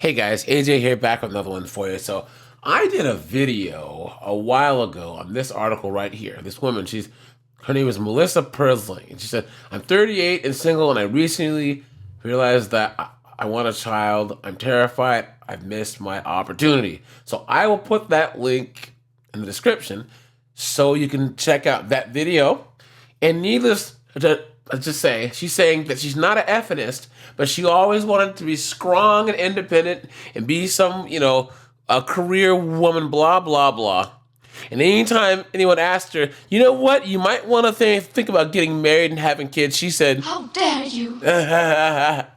Hey guys, AJ here, back with another one for you. So I did a video a while ago on this article right here. This woman, her name is Melissa Persling, and she said, "I'm 38 and single, and I recently realized that I want a child. I'm terrified. I've missed my opportunity." So I will put that link in the description so you can check out that video. And needless to just say, she's saying that she's not an feminist, but she always wanted to be strong and independent and be some, a career woman, blah, blah, blah. And anytime anyone asked her, you know what, you might want to think about getting married and having kids, she said, "How dare you?" And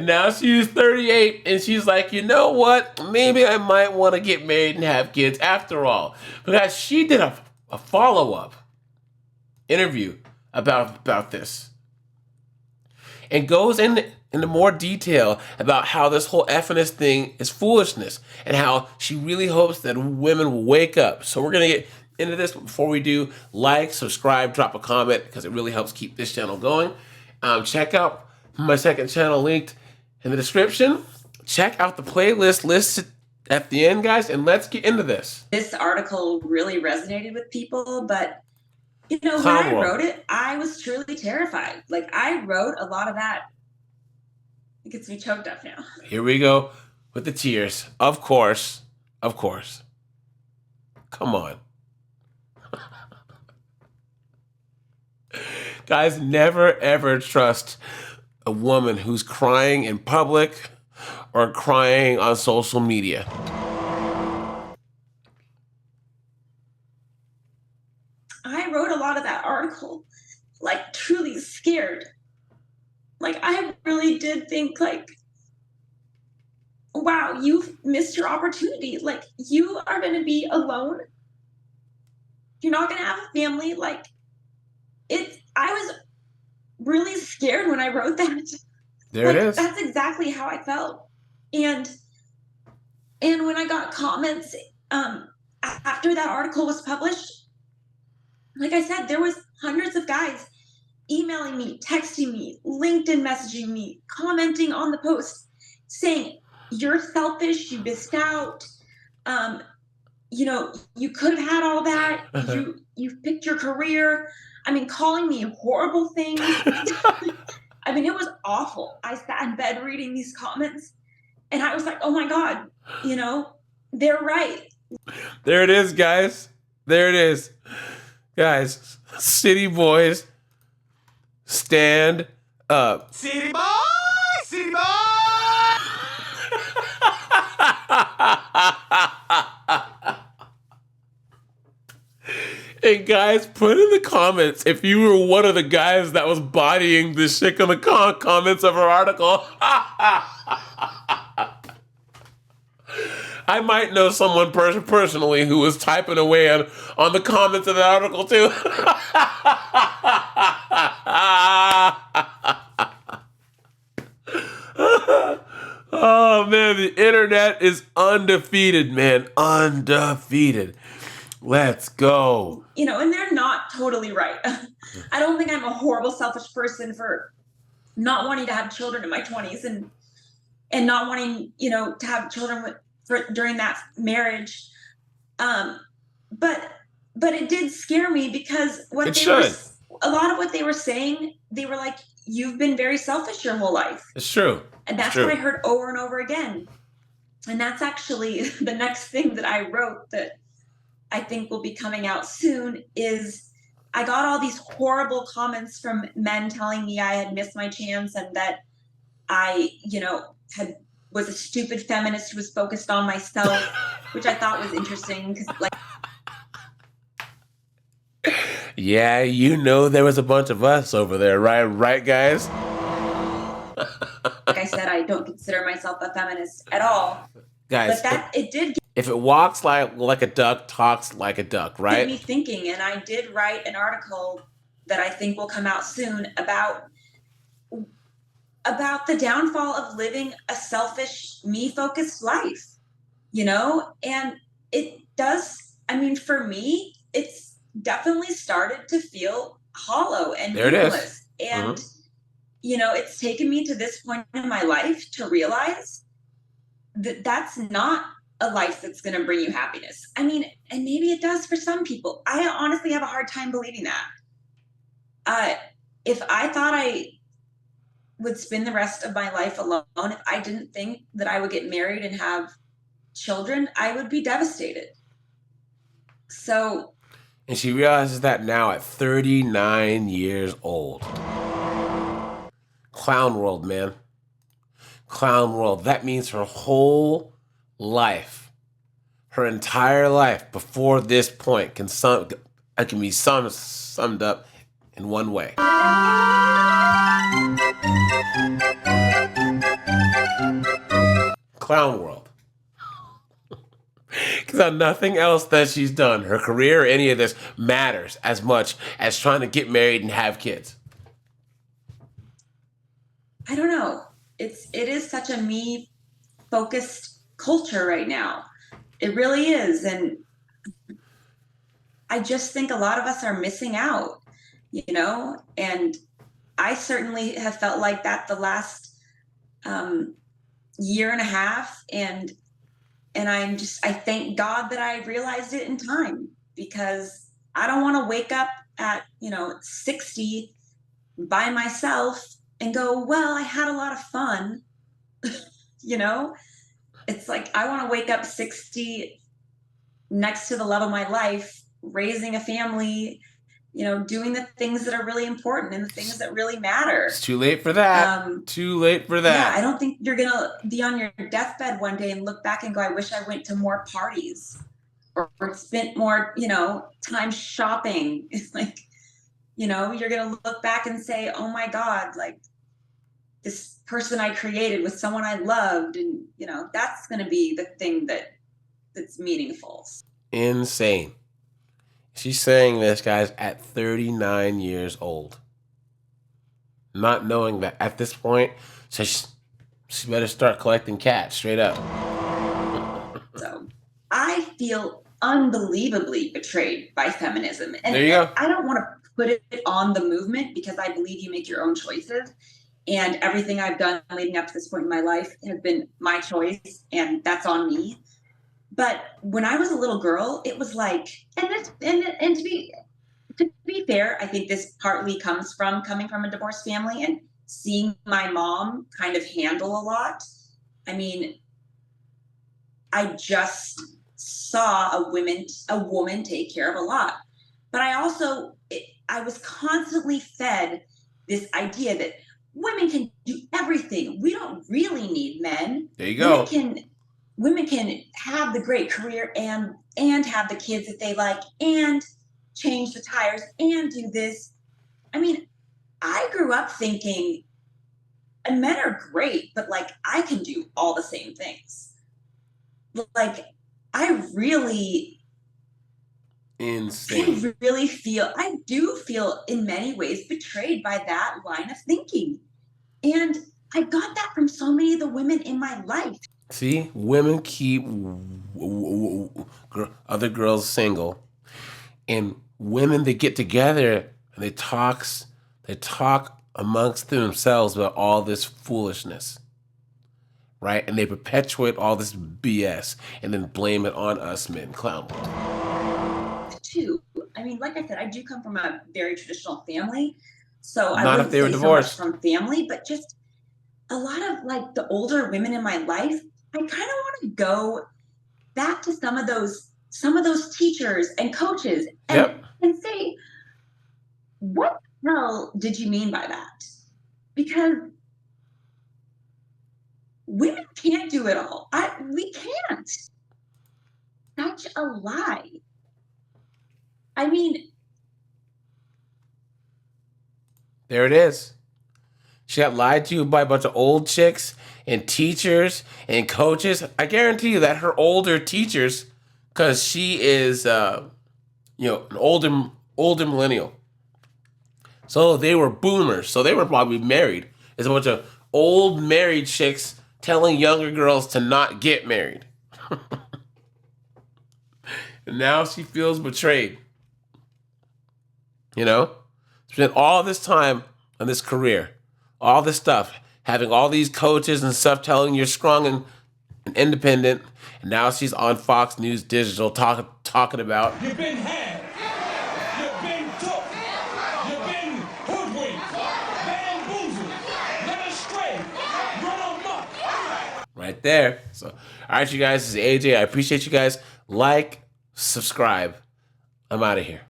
now she's 38 and she's like, you know what, maybe I might want to get married and have kids after all. Because she did a follow-up interview about this and goes into more detail about how this whole feminist thing is foolishness and how she really hopes that women will wake up. So we're going to get into this, but before we do, like, subscribe, drop a comment, because it really helps keep this channel going. Check out my second channel linked in the description. Check out the playlist listed at the end, guys, and let's get into this. This article really resonated with people, but when I wrote it, I was truly terrified. Like, I wrote a lot of that. It gets me choked up now. Here we go with the tears. Of course. Of course. Come on. Guys, never ever trust a woman who's crying in public or crying on social media. I wrote a lot of that article, like, truly scared. Like, I really did think, like, wow, you've missed your opportunity. Like, you are going to be alone. You're not going to have a family. Like, I was really scared when I wrote that. There it is. That's exactly how I felt. And when I got comments after that article was published, like I said, there was hundreds of guys emailing me, texting me, LinkedIn messaging me, commenting on the post, saying, "You're selfish, you missed out. You could have had all that. You've picked your career." I mean, calling me horrible things. I mean, it was awful. I sat in bed reading these comments, and I was like, oh my God, they're right. There it is, guys. There it is. Guys, city boys, stand up. City boy! City boy! And guys, put in the comments if you were one of the guys that was bodying this chick in the comments of her article. I might know someone personally who was typing away on the comments of the article too. Oh man, the internet is undefeated, man. Undefeated. Let's go. And they're not totally right. I don't think I'm a horrible, selfish person for not wanting to have children in my 20s and not wanting, to have children during that marriage. But it did scare me because a lot of what they were saying, they were like, you've been very selfish your whole life. It's true. And that's what I heard over and over again. And that's actually the next thing that I wrote that I think will be coming out soon is I got all these horrible comments from men telling me I had missed my chance and that I, was a stupid feminist who was focused on myself, which I thought was interesting because, like, yeah, there was a bunch of us over there, right, guys? Like I said, I don't consider myself a feminist at all. Guys, but it did if it walks like a duck, talks like a duck, right? get me thinking, and I did write an article that I think will come out soon about the downfall of living a selfish, me-focused life, and it does. I mean, for me, it's definitely started to feel hollow and meaningless. And, it's taken me to this point in my life to realize that's not a life that's going to bring you happiness. I mean, and maybe it does for some people. I honestly have a hard time believing that. If I thought I would spend the rest of my life alone, if I didn't think that I would get married and have children, I would be devastated. So, And she realizes that now at 39 years old. Clown world, man. Clown world. That means her whole life, her entire life before this point can be summed up in one way. Clown world. Because nothing else that she's done, her career or any of this, matters as much as trying to get married and have kids. I don't know. It is such a me focused culture right now. It really is. And I just think a lot of us are missing out, and I certainly have felt like that the last year and a half. And I thank God that I realized it in time, because I don't want to wake up at, 60 by myself and go, well, I had a lot of fun. It's like, I want to wake up 60 next to the love of my life, raising a family, doing the things that are really important and the things that really matter. It's too late for that. Too late for that. Yeah, I don't think you're going to be on your deathbed one day and look back and go, I wish I went to more parties or spent more, time shopping. It's like, you're going to look back and say, oh my God, like this person I created was someone I loved. And, that's going to be the thing that's meaningful. Insane. She's saying this, guys, at 39 years old. Not knowing that at this point, so she better start collecting cats, straight up. So I feel unbelievably betrayed by feminism. And there you go. I don't want to put it on the movement, because I believe you make your own choices. And everything I've done leading up to this point in my life has been my choice, and that's on me. But when I was a little girl, it was like, and to be fair, I think this partly comes from coming from a divorced family and seeing my mom kind of handle a lot. I mean, I just saw a woman take care of a lot. But I was constantly fed this idea that women can do everything. We don't really need men. There you go. Women can have the great career and have the kids that they like and change the tires and do this. I mean, I grew up thinking, and men are great, but like I can do all the same things. Like I do feel in many ways betrayed by that line of thinking. And I got that from so many of the women in my life. See, women keep other girls single, and women, they get together and they talk amongst themselves about all this foolishness, right? And they perpetuate all this BS and then blame it on us men. Clown world. Too. I mean, like I said, I do come from a very traditional family, so I not wouldn't if they were say divorced. So much from family, but just a lot of like the older women in my life. I kind of want to go back to some of those teachers and coaches and say, what the hell did you mean by that? Because women can't do it all. We can't. Such a lie. I mean, there it is. She got lied to by a bunch of old chicks and teachers and coaches. I guarantee you that her older teachers, because she is, an older millennial. So they were boomers. So they were probably married. It's a bunch of old married chicks telling younger girls to not get married. And now she feels betrayed. Spent all this time on this career, all this stuff, having all these coaches and stuff telling you're strong and independent. And now she's on Fox News Digital talking about You've been had. You've been took. You've been hoodwinked, bamboozled, led astray, run amok. right there. So, all right, you guys, this is AJ. I appreciate you guys. Like, subscribe. I'm out of here.